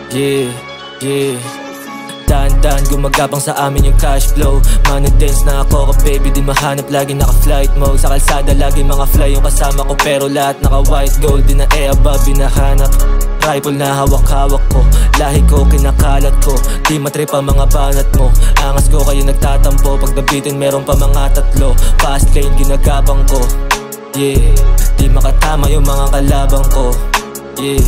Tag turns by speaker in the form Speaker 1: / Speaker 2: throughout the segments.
Speaker 1: Yeah, yeah. Dahan-dahan gumagapang sa amin yung cash flow. Money dance na ako baby, di mahanap, lagi naka-flight mode. Sa kalsada lagi mga fly yung kasama ko, pero lahat naka-white gold. Di na above, binahanap. Rifle na hawak-hawak ko, lahi ko kinakalat ko. Di matrip ang mga banat mo, angas ko kayo nagtatampo. Pag nabitin meron pa mga tatlo, fast lane ginagapang ko. Yeah, di makatama yung mga kalabang ko. Yeah.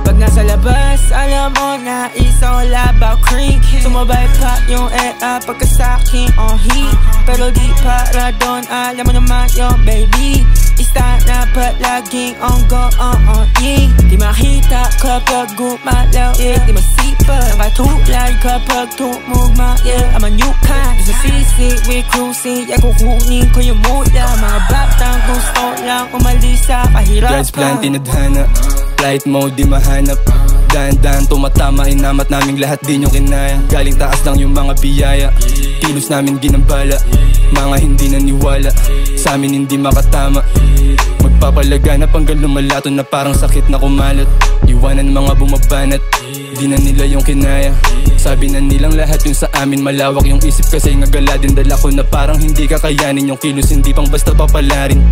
Speaker 2: Pag nasa labas, alam mo na isa wala about cream. Sumabay pa yung pagka sa'kin on heat. Pero di para doon, alam mo naman yung baby. Ista na pa laging on go on yeah. Di makita kapag gumalaw, yeah. Di masipa, nakatulay kapag tumugma, yeah. I'm a new kind, di sa sisi, we cruising. Yeah, kukunin ko yung mula. Mga batang gusto lang umalis sa kahirapan.
Speaker 3: God's plan, tinadhana. Flight mode, di mahanap. Dahan-dahan tumatama, inamat naming lahat din yung kinaya. Galing taas lang yung mga biyaya, kilos namin ginambala. Mga hindi naniwala, sa amin hindi makatama. Magpapalaganap hanggang lumalato na parang sakit na kumalat. Iwanan mga bumabanat, di na nila yung kinaya. Sabi na nilang lahat yung sa amin malawak yung isip, kasi nga gala din dala ko na parang hindi kakayanin. Yung kilos hindi pang basta papalarin.